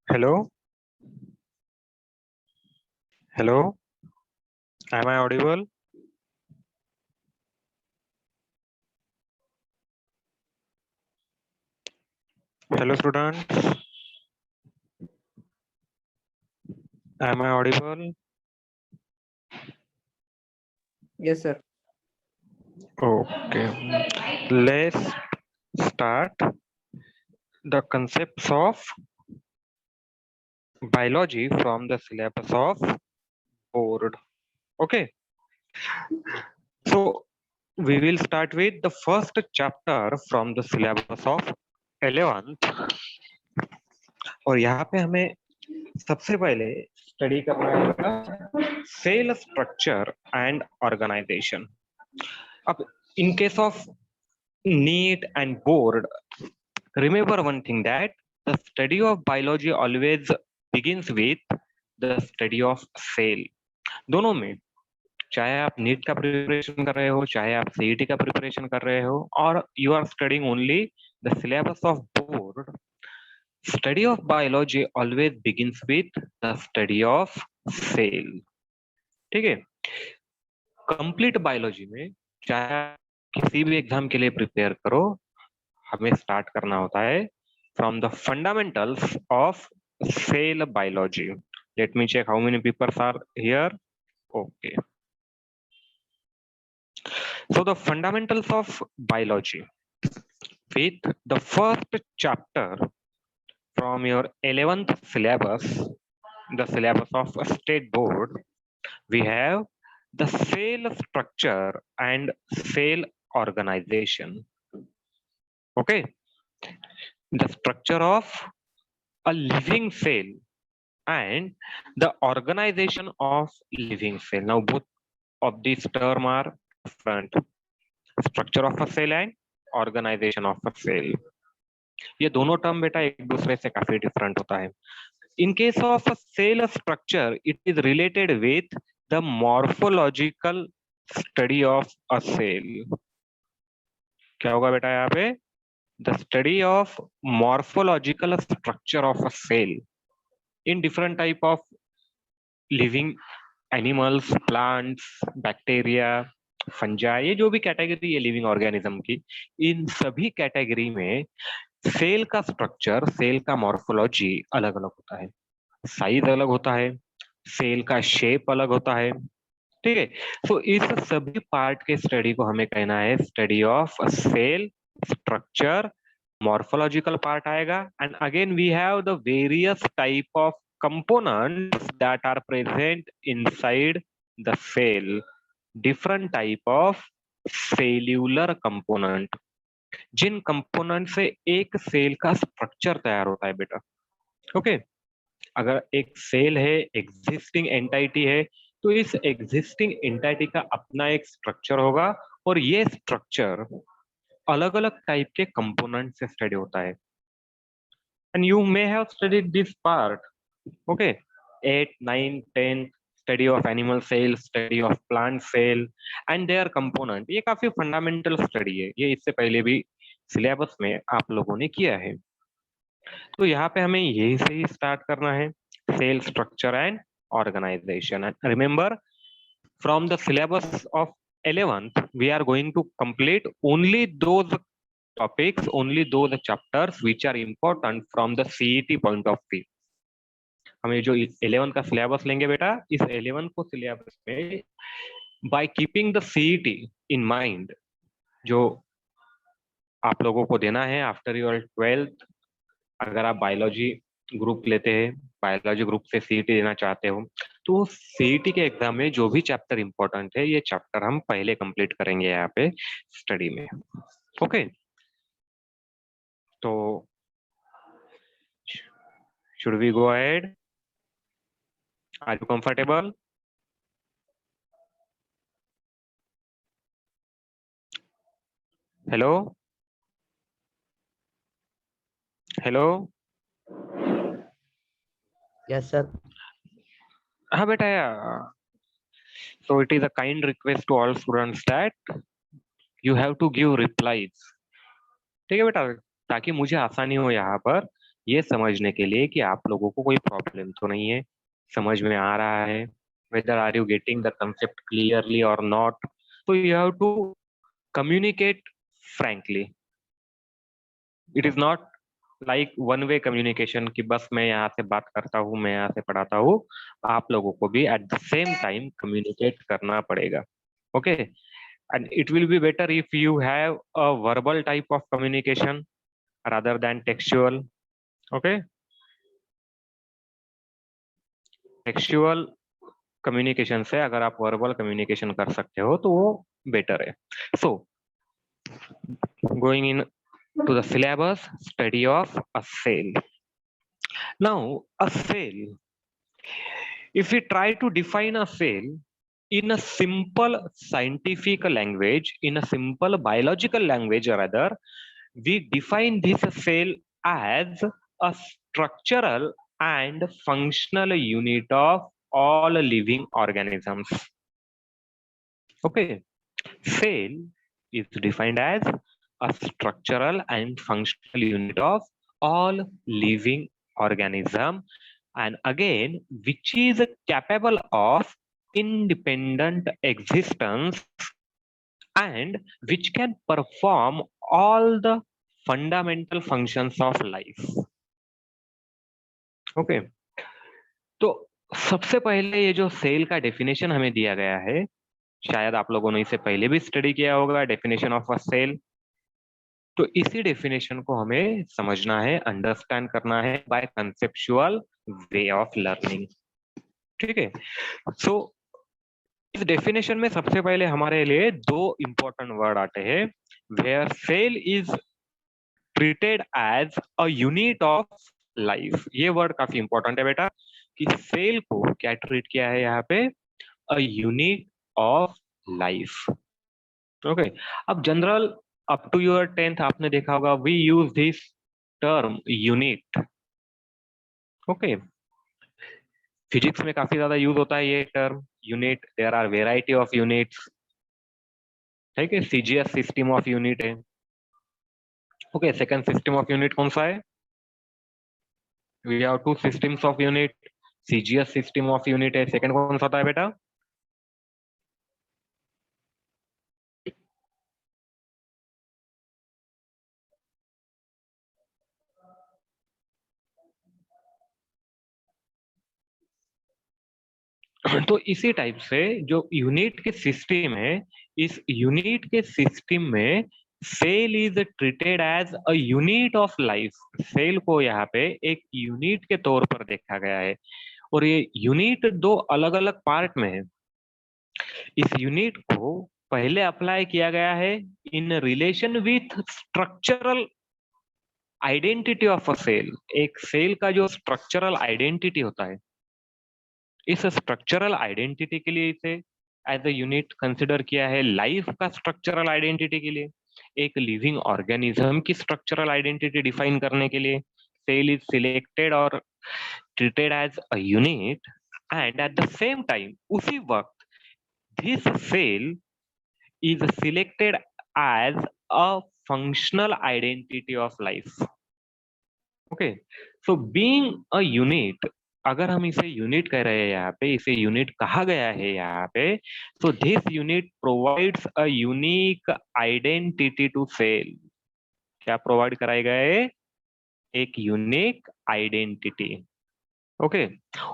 Hello, hello. Am I audible? Hello, students. Am I audible? Yes, sir. Okay. Let's start the concepts of biology from the syllabus of board. Okay. So we will start with the first chapter from the syllabus of 11th. और यहाँ पे हमें सबसे पहले study करना है cell structure and organisation. अब in case of NEET and board, remember one thing, that the study of biology always begins with the study of cell. दोनों में, चाहे आप नीट का प्रिपरेशन कर रहे हो, चाहे आप सीईटी का प्रिपरेशन कर रहे हो, और you are studying only the syllabus of board, study of biology always begins with the study of cell. ठीक है. कंप्लीट बायोलॉजी में चाहे किसी भी एग्जाम के लिए प्रिपेयर करो, हमें स्टार्ट करना होता है from the fundamentals of cell biology. Let me check how many papers are here. Okay. So the fundamentals of biology with the first chapter from your 11th syllabus, the syllabus of state board, we have the cell structure and cell organization. Okay. The structure of a living cell and the organization of living cell. Now both of these terms are different. Structure of a cell and organization of a cell. ये दोनों term बेटा एक दूसरे से काफी different होता है. In case of a cell structure, it is related with the morphological study of a cell. क्या होगा बेटा यहाँ पे? The study of morphological structure of a cell in different type of living animals, plants, bacteria, फंजा, ये जो भी category है living organism की, इन सभी कैटेगरी में सेल का स्ट्रक्चर, सेल का मॉर्फोलॉजी अलग अलग होता है, साइज अलग होता है, सेल का शेप अलग होता है. ठीक है. सो इस सभी पार्ट के स्टडी को हमें कहना है study of cell structure. Morphological part आएगा, and again we have the various type of components that are present inside the cell. Different type of cellular component, जिन कंपोनेंट से एक सेल का स्ट्रक्चर तैयार होता है बेटा. ओके. अगर एक सेल है, एग्जिस्टिंग एंटाइटी है, तो इस एग्जिस्टिंग एंटाइटी का अपना एक स्ट्रक्चर होगा, और ये स्ट्रक्चर अलग अलग टाइप के कंपोनेंट से स्टडी होता है. And you may have studied this part. Okay. 8, 9, 10 study of animal cell, study of plant cell and their component. ये काफी फंडामेंटल स्टडी है, ये इससे पहले भी सिलेबस में आप लोगों ने किया है. तो यहाँ पे हमें यही से ही स्टार्ट करना है, cell structure and organization. And remember, from the syllabus of 11th we are going to complete only those topics, only those chapters which are important from the CET point of view. हमें जो 11 का syllabus लेंगे बेटा, इस 11 को syllabus में by keeping the CET in mind, जो आप लोगों को देना है आफ्टर योर 12th, अगर आप बायोलॉजी ग्रुप लेते हैं, बायोलॉजी ग्रुप से सीईटी देना चाहते हो, तो सीईटी के एग्जाम में जो भी चैप्टर इंपॉर्टेंट है, ये चैप्टर हम पहले कंप्लीट करेंगे यहाँ पे स्टडी में. ओके. तो should we go ahead? Are you comfortable? Hello hello. Yes, sir. हाँ बेटा. So it is a kind request to all students that you have to give replies. ठीक है बेटा, ताकि मुझे आसानी हो यहाँ पर ये समझने के लिए कि आप लोगों को कोई प्रॉब्लम तो नहीं है, समझ में आ रहा है, whether are you getting the concept clearly or not. So you have to communicate frankly. It is not like one way communication कि बस मैं यहाँ से बात करता हूँ, मैं यहाँ से पढ़ाता हूँ, आप लोगों को भी at the same time communicate करना पड़ेगा. Okay, and it will be better if you have a verbal type of communication rather than textual. Okay, textual communication से अगर आप verbal communication कर सकते हो तो वो better है. So going in to the syllabus, study of a cell. Now a cell, if we try to define a cell in a simple scientific language, in a simple biological language rather, we define this cell as a structural and functional unit of all living organisms. Okay, cell is defined as a structural and functional unit of all living organism, and again which is capable of independent existence and which can perform all the fundamental functions of life. Okay, तो सबसे पहले ये जो cell का definition हमें दिया गया है, शायद आप लोगों ने इसे पहले भी स्टडी किया होगा, डेफिनेशन ऑफ अ सेल. तो इसी डेफिनेशन को हमें समझना है, अंडरस्टैंड करना है by conceptual way of learning. ठीक है, सो इस डेफिनेशन में सबसे पहले हमारे लिए दो इंपॉर्टेंट वर्ड आते हैं, where cell is treated as a unit of life. ये वर्ड काफी इंपॉर्टेंट है बेटा, कि सेल को क्या ट्रीट किया है यहाँ पे, a unit of life. Okay, अब general up to your 10th आपने देखा होगा, we use this term unit. Okay, physics में काफी ज्यादा यूज होता है ये term unit. There are variety of units. ठीक है, सीजीएस सिस्टम ऑफ यूनिट है. Okay, second system of unit कौन सा है? We have two systems of unit. CGS system of unit है. सेकंड कौन सा था बेटा? तो इसी टाइप से जो यूनिट के सिस्टम है, इस यूनिट के सिस्टम में cell is treated as a unit of life. Cell को यहाँ पे एक यूनिट के तौर पर देखा गया है, और ये यूनिट दो अलग अलग पार्ट में है. इस यूनिट को पहले अप्लाई किया गया है in relation with structural identity of a cell. एक सेल का जो स्ट्रक्चरल आइडेंटिटी होता है, इस स्ट्रक्चरल आइडेंटिटी के लिए इसे एज अ यूनिट कंसिडर किया है. लाइफ का स्ट्रक्चरल आइडेंटिटी के लिए, एक लिविंग ऑर्गेनिज्म की स्ट्रक्चरल आइडेंटिटी डिफाइन करने के लिए सेल इज सिलेक्टेड और treated as a unit. And at the same time उसी वक्त this cell is selected as a functional identity of life. Okay, so being a unit, अगर हम इसे यूनिट कह रहे हैं यहाँ पे, इसे यूनिट कहा गया है यहाँ पे, so this unit provides a unique identity to cell. क्या प्रोवाइड कराएगा है? एक यूनिक आइडेंटिटी. ओके,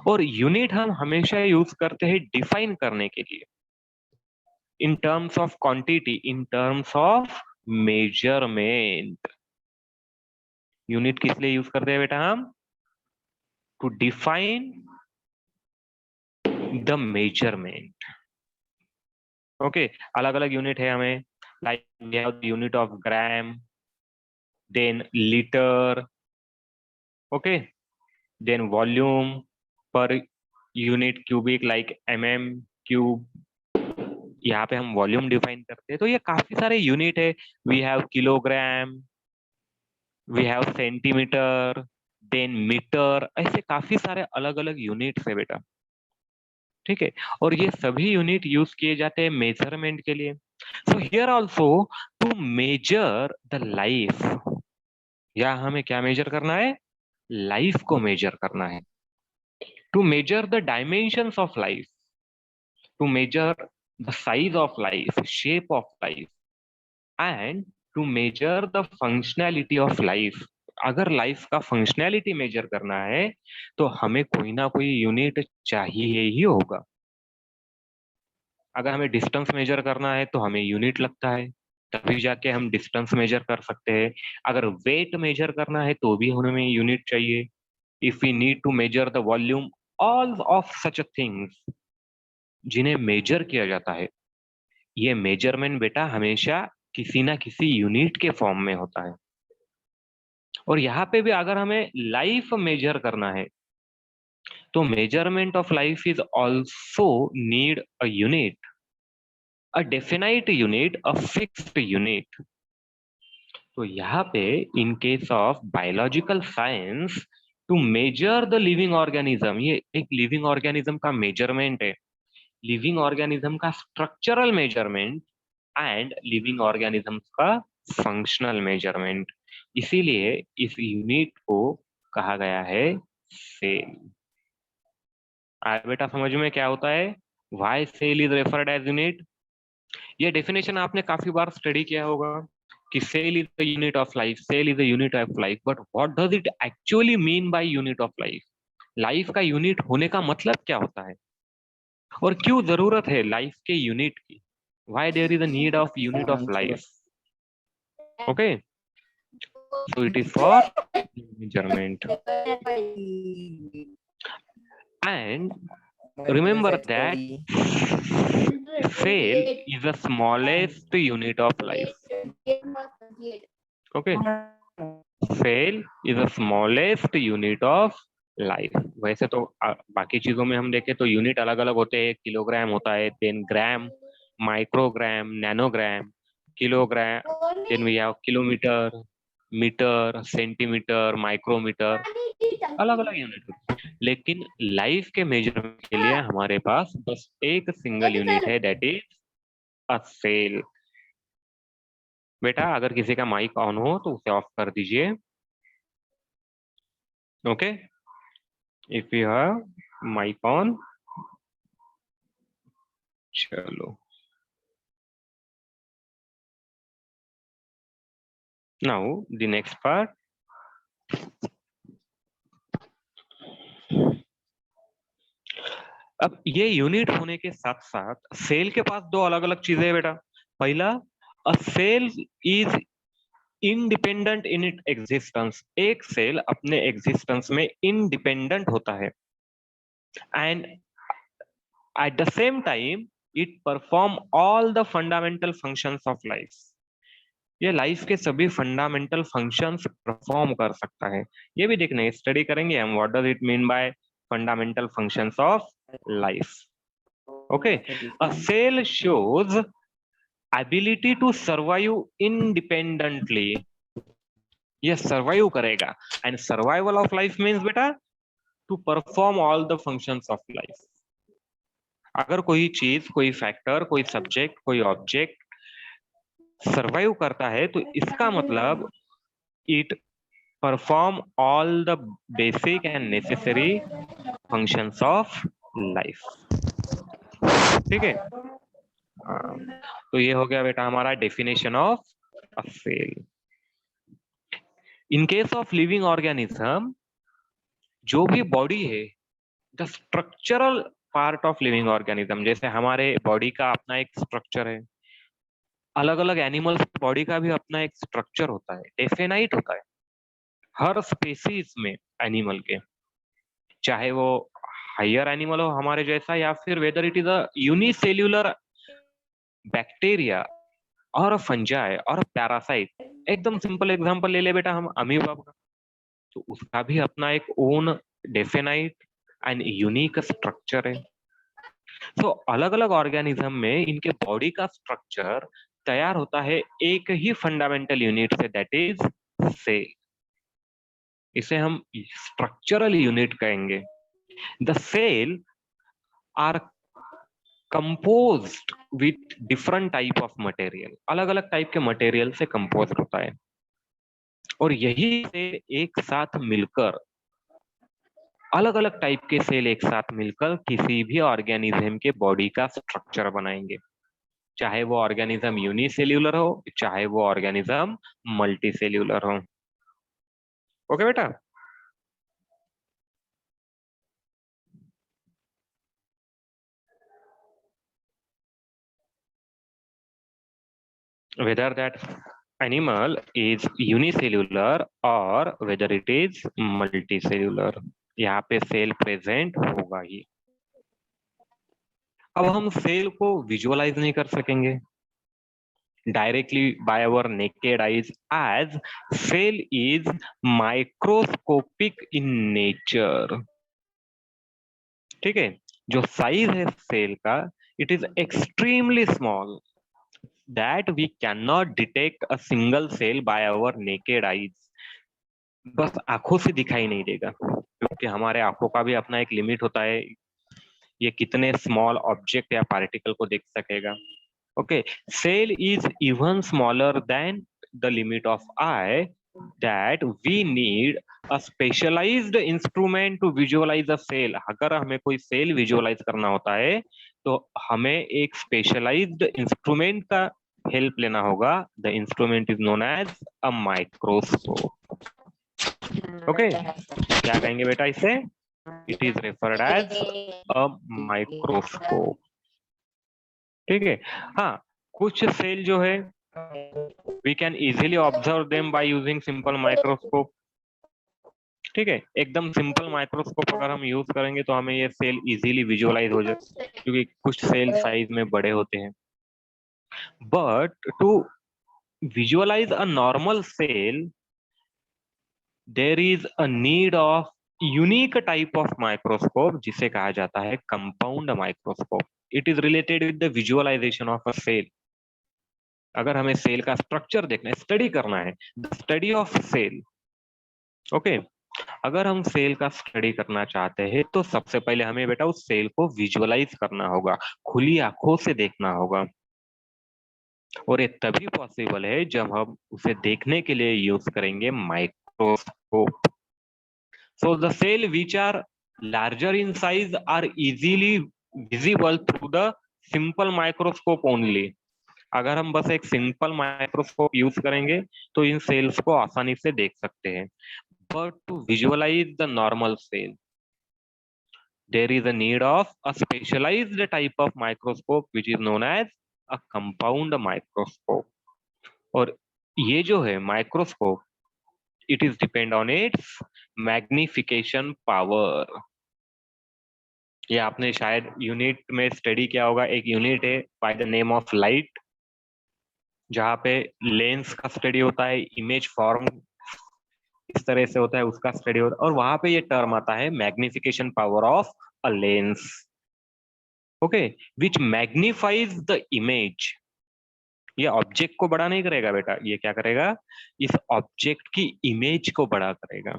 और यूनिट हम हमेशा यूज करते हैं डिफाइन करने के लिए, in terms of quantity, in terms of measurement. Unit किस लिए यूज करते हैं बेटा हम? To define the measurement. Okay, अलग अलग यूनिट है हमें, like we have the unit of gram, then litre, okay, then volume per unit cubic like mm cube. यहाँ पे हम वॉल्यूम डिफाइन करते हैं. तो ये काफी सारे यूनिट है. We have kilogram, we have centimetre, then metre, ऐसे काफी सारे अलग अलग यूनिट्स है बेटा. ठीक है, और ये सभी यूनिट यूज किए जाते हैं मेजरमेंट के लिए. So here also to measure the life, या हमें क्या मेजर करना है? लाइफ को मेजर करना है. To measure the dimensions of life, to measure the size of life, shape of life, and to measure the functionality of life. अगर life का फंक्शनैलिटी मेजर करना है तो हमें कोई ना कोई यूनिट चाहिए ही होगा. अगर हमें डिस्टेंस मेजर करना है तो हमें यूनिट लगता है, तभी जाके हम डिस्टेंस मेजर कर सकते हैं. अगर वेट मेजर करना है तो भी हमें यूनिट चाहिए. If we need to measure the volume, all of such things जिन्हें मेजर किया जाता है, ये मेजरमेंट बेटा हमेशा किसी ना किसी यूनिट के फॉर्म में होता है. और यहाँ पे भी अगर हमें लाइफ मेजर करना है तो measurement of life is also need a unit, a definite unit, a fixed unit. तो यहाँ पे in case of biological science, to measure the living organism, ये एक लिविंग ऑर्गेनिज्म का मेजरमेंट है. लिविंग ऑर्गेनिज्म का structural measurement and living organism का functional measurement. इसीलिए इस यूनिट को कहा गया है सेल. बेटा समझ में क्या होता है? Why cell is referred as unit? ये डेफिनेशन आपने काफी बार स्टडी किया होगा कि cell is the unit of life, cell is the unit of life. But what does it actually mean by unit of life? Life का unit होने का मतलब क्या होता है और क्यों जरूरत है लाइफ के यूनिट की? Why there is a need of unit of life? Okay, so it is for measurement. And remember that cell is the smallest unit of life. Okay, cell is the smallest unit of life. वैसे तो बाकी चीजों में हम देखें तो unit अलग अलग होते हैं. किलोग्राम होता है, then gram, microgram, nanogram, kilogram, then we have kilometre, metre, centimetre, micrometre, अलग अलग यूनिट. लेकिन लाइफ के मेजरमेंट के लिए हमारे पास बस एक सिंगल यूनिट है, दैट इज अ सेल. बेटा अगर किसी का माइक ऑन हो तो उसे ऑफ कर दीजिए. Okay, if you have mic on. चलो, नाउ द नेक्स्ट पार्ट. अब ये यूनिट होने के साथ साथ सेल के पास दो अलग अलग चीजें है बेटा. पहला, a cell is independent in it existence. एक सेल अपने एग्जिस्टेंस में इंडिपेंडेंट होता है and at the same time it perform all the fundamental functions of life. ये लाइफ के सभी फंडामेंटल फंक्शंस परफॉर्म कर सकता है. ये भी देखने स्टडी करेंगे हम, what does it mean by fundamental functions of life. Okay, a cell shows ability to survive independently. ये सर्वाइव करेगा and survival of life means बेटा to perform all the functions of life. अगर कोई चीज, कोई factor, कोई subject, कोई object survive करता है तो इसका मतलब it perform all the basic and necessary functions of life. ठीक है, तो ये हो गया बेटा हमारा definition of a cell. In case of living organism, जो भी बॉडी है, the structural part of living organism, जैसे हमारे बॉडी का अपना एक स्ट्रक्चर है, अलग अलग एनिमल्स बॉडी का भी अपना एक स्ट्रक्चर होता है, डेफिनाइट होता है हर स्पेसीज में एनिमल के. चाहे वो हायर एनिमल हो हमारे जैसा, या फिर whether it is a unicellular bacteria और फंजाई और पैरासाइट. एकदम सिंपल एग्जांपल ले ले बेटा हम अमीबा का, तो उसका भी अपना एक own definite and unique structure है. तो अलग अलग ऑर्गेनिज्म में इनके बॉडी का स्ट्रक्चर तैयार होता है एक ही फंडामेंटल यूनिट से, दैट इज सेल. इसे हम स्ट्रक्चरल यूनिट कहेंगे. The cell are composed with different type of material, अलग अलग टाइप के मटेरियल से कंपोज होता है, और यही सेल एक साथ मिलकर, अलग अलग टाइप के सेल एक साथ मिलकर किसी भी ऑर्गेनिज्म के बॉडी का स्ट्रक्चर बनाएंगे, चाहे वो ऑर्गेनिज्म यूनिसेल्यूलर हो, चाहे वो ऑर्गेनिज्म मल्टीसेल्यूलर हो। ओके बेटा, whether that animal is unicellular or whether it is multicellular, यहाँ पे सेल प्रेजेंट होगा ही। अब हम सेल को विजुअलाइज नहीं कर सकेंगे directly by our naked eyes, as cell is microscopic in nature। ठीक है, जो साइज है सेल का, it is extremely small that we cannot detect a single cell by our naked eyes। बस आंखों से दिखाई नहीं देगा, क्योंकि हमारे आंखों का भी अपना एक लिमिट होता है, ये कितने स्मॉल ऑब्जेक्ट या पार्टिकल को देख सकेगा। Okay, cell is even smaller than the limit of eye, that we need a specialized instrument to visualize a cell। अगर हमें कोई सेल विजुअलाइज करना होता है तो हमें एक स्पेशलाइज्ड इंस्ट्रूमेंट का हेल्प लेना होगा। The instrument is known as a microscope. Okay, क्या कहेंगे बेटा इसे? It is referred as a microscope. ठीक है, हाँ, कुछ सेल जो है we can easily observe them by using simple microscope। ठीक है, एकदम सिंपल माइक्रोस्कोप अगर हम यूज करेंगे तो हमें ये सेल इजीली विजुअलाइज हो जाए, क्योंकि कुछ सेल साइज में बड़े होते हैं। But to visualise a normal cell there is a need of unique type of microscope, जिसे कहा जाता है compound microscope. It is related with the visualisation of a cell. अगर हमें सेल का स्ट्रक्चर देखना है, स्टडी करना है, the study of cell. Okay, अगर हम सेल का स्टडी करना चाहते हैं तो सबसे पहले हमें बेटा उस सेल को विजुअलाइज करना होगा, खुली आंखों से देखना होगा, और ये तभी पॉसिबल है जब हम उसे देखने के लिए यूज करेंगे microscope. So the cell which are larger in size are easily visible through the simple microscope only. अगर हम बस एक सिंपल माइक्रोस्कोप यूज करेंगे तो इन सेल्स को आसानी से देख सकते हैं। But to visualize the normal cell, there is a need of a specialized type of microscope which is known as a compound microscope। और ये जो है microscope, it is depend on its magnification power। ये आपने शायद unit में study किया होगा, एक यूनिट है by the name of light, जहाँ पे लेंस का स्टडी होता है, इमेज फॉर्म इस तरह से होता है, उसका स्टडी होता है, और वहां पे ये टर्म आता है magnification power of a lens. Okay, which magnifies the image. ये ऑब्जेक्ट को बड़ा नहीं करेगा बेटा, ये क्या करेगा? इस ऑब्जेक्ट की इमेज को बड़ा करेगा।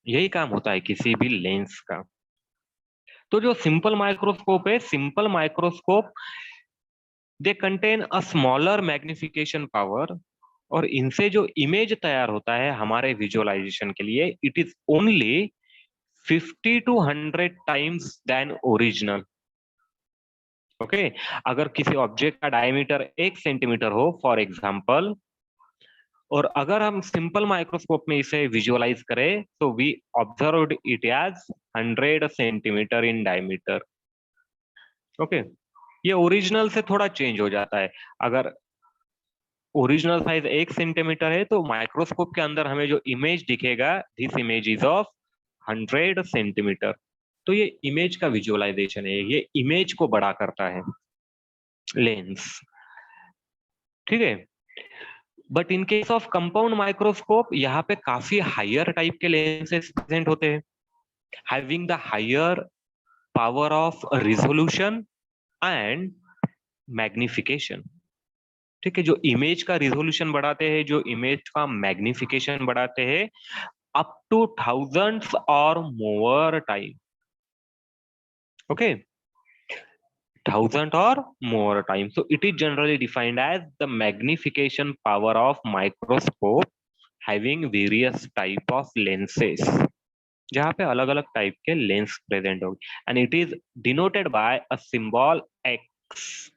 यही काम होता है किसी भी लेंस का। तो जो सिंपल माइक्रोस्कोप है, simple microscope they contain a smaller magnification power, और इनसे जो इमेज तैयार होता है हमारे विजुअलाइजेशन के लिए, it is only 50 to 100 times than original. Okay, अगर किसी ऑब्जेक्ट का डायमीटर 1 सेंटीमीटर हो फॉर एग्जांपल, और अगर हम सिंपल माइक्रोस्कोप में इसे विजुअलाइज करें तो we observed it as 100 centimetre in diameter. Okay, ये ओरिजिनल से थोड़ा चेंज हो जाता है। अगर ओरिजिनल साइज 1 सेंटीमीटर है तो माइक्रोस्कोप के अंदर हमें जो इमेज दिखेगा, this image is of 100 centimetre. तो ये इमेज का विजुअलाइजेशन है, ये इमेज को बड़ा करता है लेंस। ठीक है, but in case of compound microscope यहाँ पे काफी हायर टाइप के लेंसेस प्रेजेंट होते हैं, having the higher power of resolution and magnification. ठीक है, जो इमेज का रिजोल्यूशन बढ़ाते हैं, जो इमेज का मैग्निफिकेशन बढ़ाते हैं, अप टू थाउजेंड्स और more time. Okay, 1000 or more times. So it is generally defined as the magnification power of microscope having various type of lenses, जहाँ पे अलग अलग टाइप के लेंस प्रेजेंट होगी, and it is denoted by a symbol x.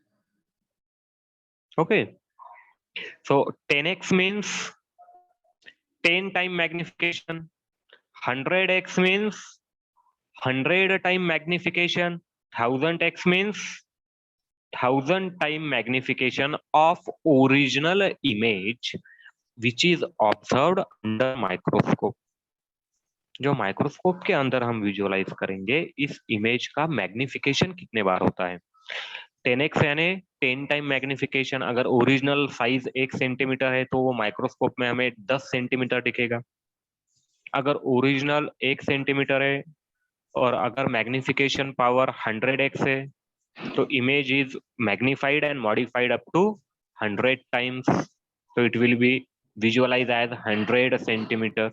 Okay, so 10x means 10 time magnification, 100x means 100 time magnification, 1000x means 1000 time magnification of original image which is observed under microscope. जो microscope के अंदर हम visualise करेंगे इस image का magnification कितने बार होता है. 10x यानी 10 टाइम मैग्निफिकेशन. अगर ओरिजिनल साइज 1 सेंटीमीटर है तो वो माइक्रोस्कोप में हमें 10 सेंटीमीटर दिखेगा. अगर ओरिजिनल 1 सेंटीमीटर है और अगर मैग्निफिकेशन पावर 100x है तो image is magnified and modified up to 100 times. So it will be visualized as 100 centimeter.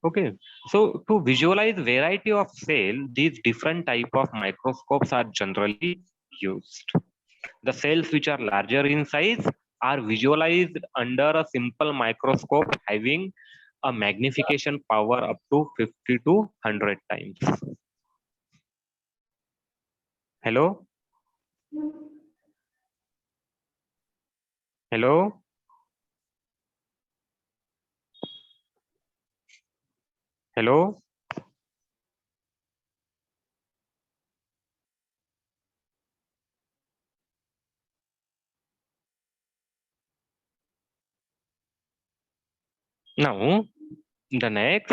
Okay, so to visualize variety of cell, these different type of microscopes are generally used. The cells which are larger in size are visualized under a simple microscope having a magnification power up to 50 to 100 times. Hello? Hello? Hello? Now, the next.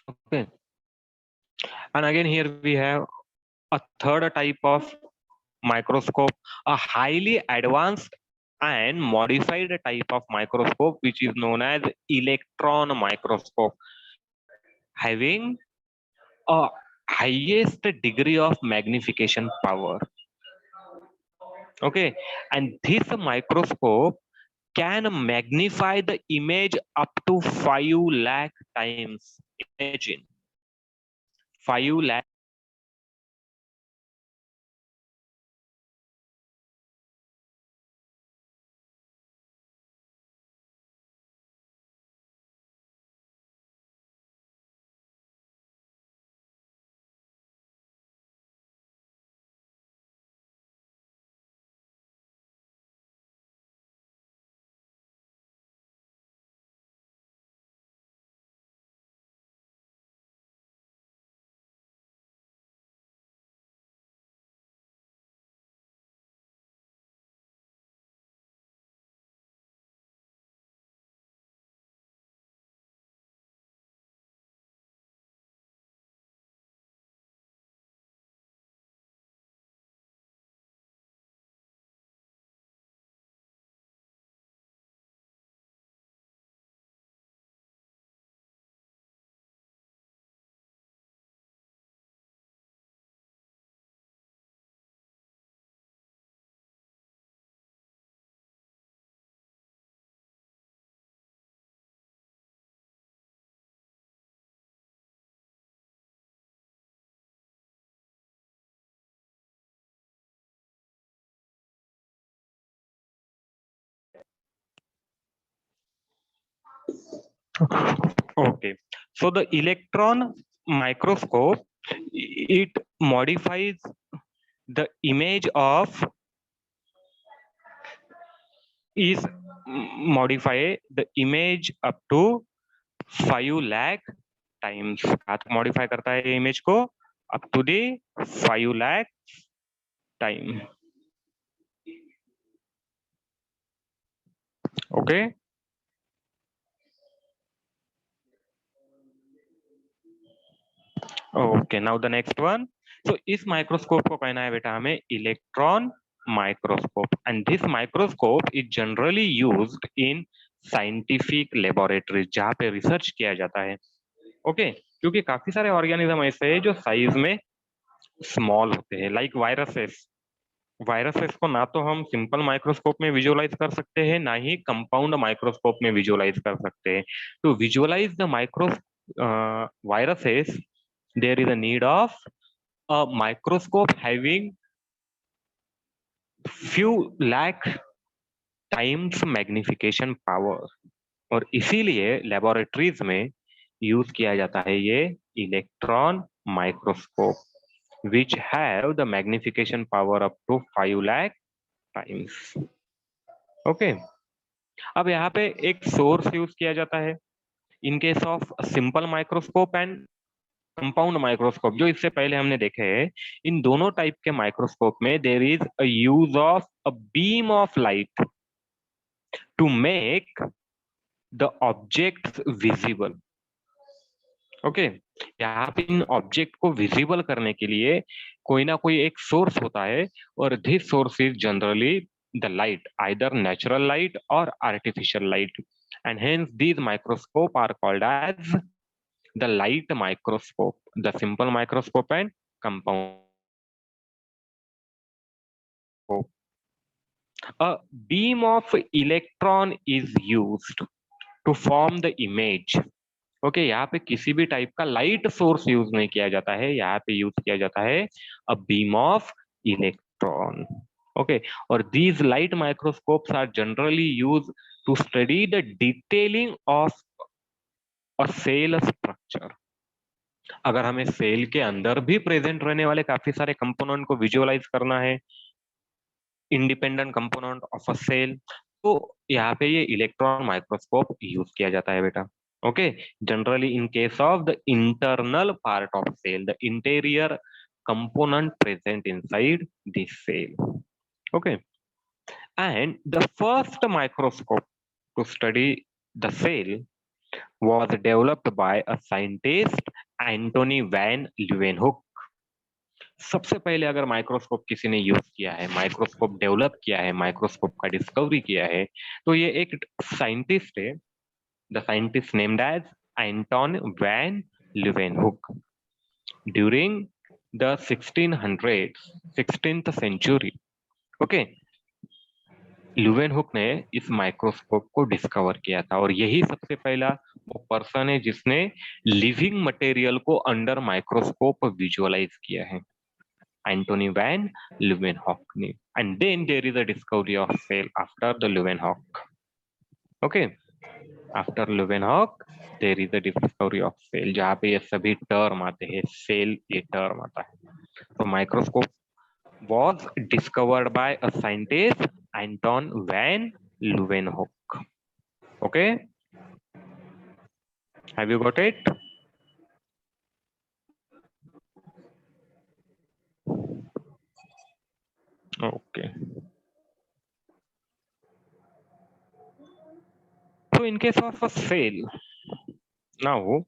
Okay. And again, here we have a third type of microscope, a highly advanced and modified type of microscope, which is known as electron microscope, having a highest degree of magnification power. Okay, and this microscope can magnify the image up to 5 lakh times. Imagine 5 lakh. Okay, so the electron microscope, it modifies the image of modify the image up to 5 lakh times. Modify करता है image को up to the 5 lakh time. Okay. Okay, now the next one. So इस microscope को कहना है बेटा हमें electron microscope, and this microscope is generally used in scientific laboratories, जहाँ पे रिसर्च किया जाता है. ओके, क्योंकि काफी सारे ऑर्गेनिज्म ऐसे हैं जो साइज में स्मॉल होते हैं, लाइक वायरसेस. वायरसेस को ना तो हम सिंपल माइक्रोस्कोप में विजुअलाइज कर सकते हैं, ना ही कंपाउंड माइक्रोस्कोप में विजुअलाइज कर सकते हैं. To visualise the viruses, there is a need of a microscope having few lakh times magnification power, और इसीलिए लेबोरेटरीज में यूज किया जाता है ये electron microscope which have the magnification power up to 5 lakh times. Okay, अब यहाँ पे एक सोर्स यूज किया जाता है in case of simple microscope and compound microscope, जो इससे पहले हमने देखे हैं। इन दोनों टाइप के माइक्रोस्कोप में there is a use of a beam of light to make the object visible. Okay, यहाँ पे इन ऑब्जेक्ट को विजिबल करने के लिए कोई ना कोई एक सोर्स होता है, और this source is generally the light, either natural light or artificial light, and hence these microscope are called as the light microscope, the simple microscope and compound. A beam of electron is used to form the image. Okay, यहाँ पे किसी भी type का light source use नहीं किया जाता है, यहाँ पे यूज किया जाता है अ बीम ऑफ इलेक्ट्रॉन। ओके, और these light microscopes are generally used to study the detailing of a cell structure. अगर हमें सेल के अंदर भी प्रेजेंट रहने वाले काफी सारे कंपोनेंट को विजुअलाइज करना है, independent component of a cell, तो यहाँ पे ये इलेक्ट्रॉन माइक्रोस्कोप यूज किया जाता है बेटा। Okay, generally in case of the internal part of cell, the interior component present inside this cell. Okay, and the first microscope to study the cell was developed by a scientist Antonie van Leeuwenhoek. सबसे पहले अगर microscope किसी ने use किया है, microscope develop किया है, microscope का डिस्कवरी किया है, तो ये एक साइंटिस्ट है, the scientist named as Anton van Leeuwenhoek. During the 16th century, okay, Leeuwenhoek ने इस माइक्रोस्कोप को डिस्कवर किया था, और यही सबसे पहला वो पर्सन है जिसने लिविंग मटेरियल को अंडर माइक्रोस्कोप विजुअलाइज किया है, एंटोनी वैन ल्यूवेनहुक ने। And then there is a discovery of cell after the Leeuwenhoek. Okay, after Leeuwenhoek there is a discovery of cell, जहाँ पे ये सभी टर्म आते हैं, सेल ये टर्म आता है। तो microscope was discovered by a scientist Anton van Leeuwenhoek. Okay, have you got it? Okay. So in case of a cell, now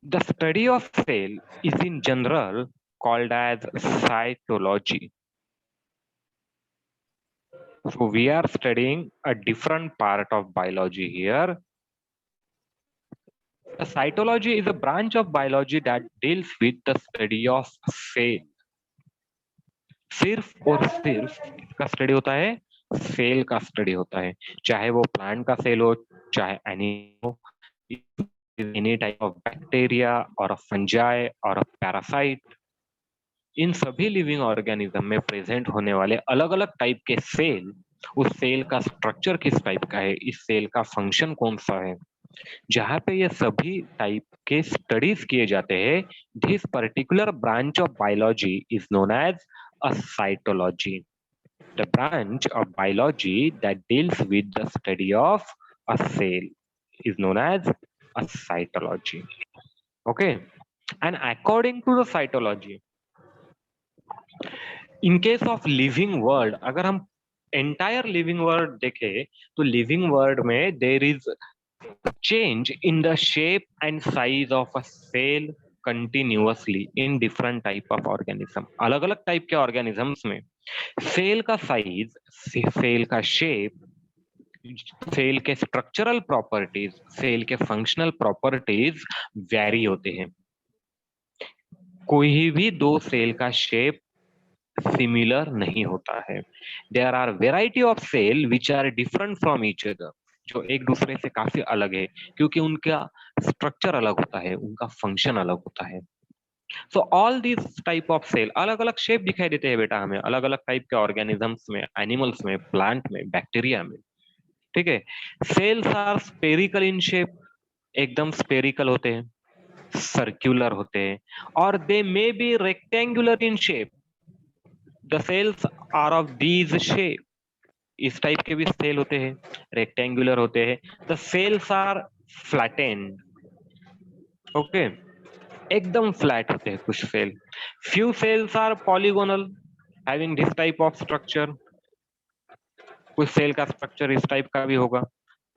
the study of cell is in general called as cytology. So we are studying a different part of biology here. The cytology is a branch of biology that deals with the study of cell. सिर्फ और सिर्फ इसका study होता है, cell का study होता है, चाहे वो प्लांट का सेल हो, चाहे एनी टाइप ऑफ बैक्टीरिया और अ फंजाई और अ पैरासाइट। इन सभी लिविंग ऑर्गेनिज्म में प्रेजेंट होने वाले अलग अलग टाइप के सेल, उस सेल का स्ट्रक्चर किस टाइप का है, इस सेल का फंक्शन कौन सा है, जहाँ पे ये सभी टाइप के स्टडीज किए जाते हैं, this particular branch of biology is known as a cytology, the branch of biology that deals with the study of a cell is known as a cytology. Okay, and according to the cytology, in case of living world, अगर हम entire living world देखें, तो living world में there is change in the shape and size of a cell continuously in different type of organism. अलग अलग type के organisms में cell का साइज, सेल का शेप, सेल के स्ट्रक्चरल प्रॉपर्टीज, सेल के फंक्शनल प्रॉपर्टीज वैरी होते हैं। कोई भी दो सेल का शेप सिमिलर नहीं होता है। There are variety of cell which are different from each other. जो एक दूसरे से काफी अलग है, क्योंकि उनका स्ट्रक्चर अलग होता है, उनका फंक्शन अलग होता है। So all this type of cell, अलग अलग शेप दिखाई देते हैं बेटा हमें, अलग अलग टाइप के ऑर्गेनिजम्स में, एनिमल्स में, प्लांट में, बैक्टीरिया में। ठीक है। Cells are spherical in shape, एकदम स्पेरिकल होते हैं, सर्कुलर होते हैं, और they may be rectangular in shape. The cells are of these shape, इस टाइप के भी सेल होते हैं, रेक्टेंगुलर होते हैं। The cells are flattened, okay, एकदम फ्लैट होते हैं कुछ cell. Few cells are polygonal, having this type of structure, कुछ सेल का स्ट्रक्चर इस टाइप का भी होगा।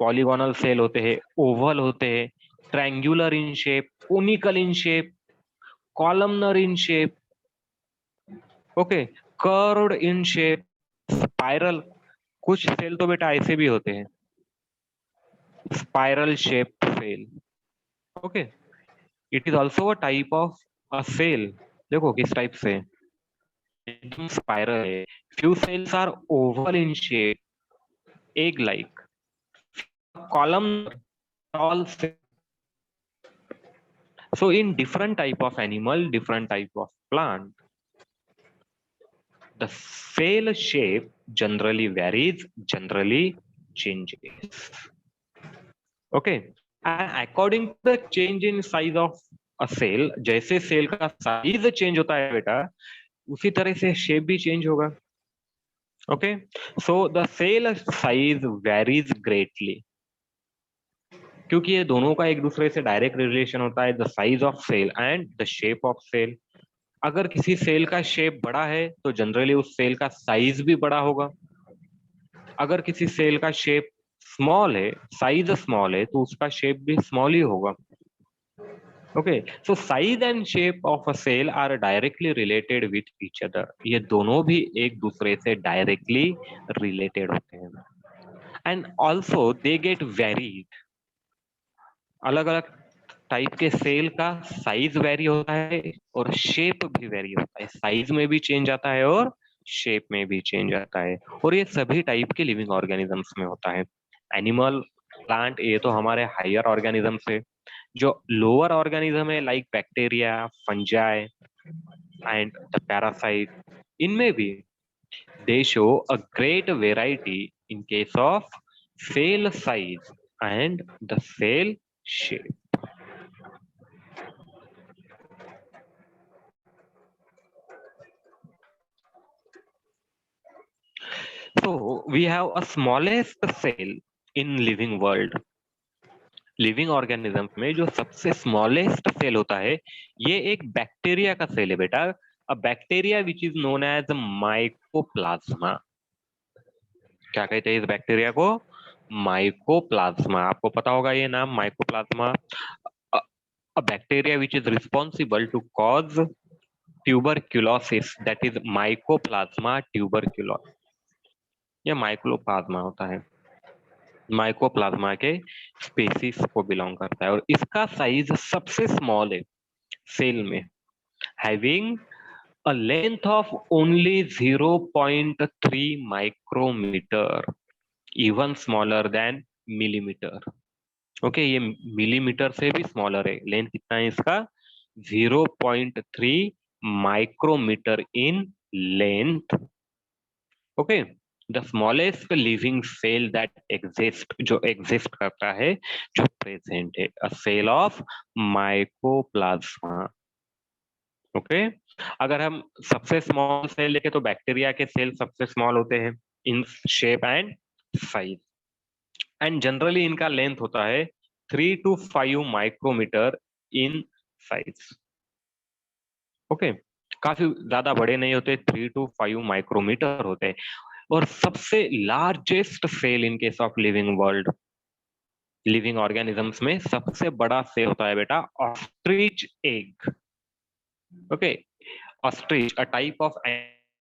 पॉलीगोनल सेल होते हैं, ओवल होते हैं, triangular in shape, conical in shape, columnar in shape, okay, curved in shape, spiral, कुछ सेल तो बेटा ऐसे भी होते हैं, spiral shape cell, okay. It is also a type of a cell. देखो किस टाइप से, एकदम स्पाइरल है। Few cells are oval in shape, egg like, columnar, tall cell. So in different type of animal, different type of plant, the cell shape generally varies, generally changes. Okay, and according to the change in size of a cell, जैसे cell का size change होता है बेटा, उसी तरह से shape भी change होगा। Okay, so the cell size varies greatly, क्योंकि ये दोनों का एक दूसरे से डायरेक्ट रिलेशन होता है, the size of cell and the shape of cell. अगर किसी सेल का शेप बड़ा है तो जनरली उस सेल का साइज भी बड़ा होगा। अगर किसी सेल का शेप स्मॉल है, साइज स्मॉल है, तो उसका शेप भी स्मॉल ही होगा। Okay, so size and shape of a cell are directly related with each other, ये दोनों भी एक दूसरे से डायरेक्टली रिलेटेड होते हैं। And also they get varied, अलग अलग टाइप के सेल का साइज वेरी होता है और शेप भी वेरी होता है, साइज में भी चेंज आता है और शेप में भी चेंज आता है, और ये सभी टाइप के लिविंग ऑर्गेनिजम्स में होता है। एनिमल, प्लांट, ये तो हमारे हायर ऑर्गेनिजम्स है। जो लोअर ऑर्गेनिज्म है like bacteria, fungi and the parasite, इनमें भी they show a great variety in case of cell size and the cell shape. So we have a smallest cell in living world. Living organisms में जो सबसे smallest cell होता है, ये एक bacteria का सेल है बेटा। A bacteria which is known as mycoplasma. क्या कहते हैं इस बैक्टीरिया को? माइकोप्लाज्मा। आपको पता होगा ये नाम, mycoplasma. A bacteria which is responsible to cause tuberculosis, that is mycoplasma tuberculosis. ये माइक्रोप्लाज्मा होता है, माइकोप्लाज्मा के स्पीसीज को बिलोंग करता है, और इसका साइज सबसे स्मॉल है सेल में, having a length of only 0.3 micrometre, even smaller than millimetre. Okay, ये मिलीमीटर से भी स्मॉलर है। लेंथ कितना है इसका? 0.3 micrometre in length. Okay, the smallest living cell that exist, जो एग्जिस्ट करता है, जो प्रेजेंट है, a cell of mycoplasma. Okay, अगर हम सबसे स्मॉल सेल लेके तो बैक्टीरिया के सेल सबसे स्मॉल होते हैं in shape and size, and generally इनका लेंथ होता है 3 to 5 micrometre in size. Okay, काफी ज्यादा बड़े नहीं होते, 3 to 5 माइक्रोमीटर होते हैं। और सबसे largest cell in case of living world, living organisms में सबसे बड़ा सेल होता है बेटा ostrich egg. Okay, ostrich a type of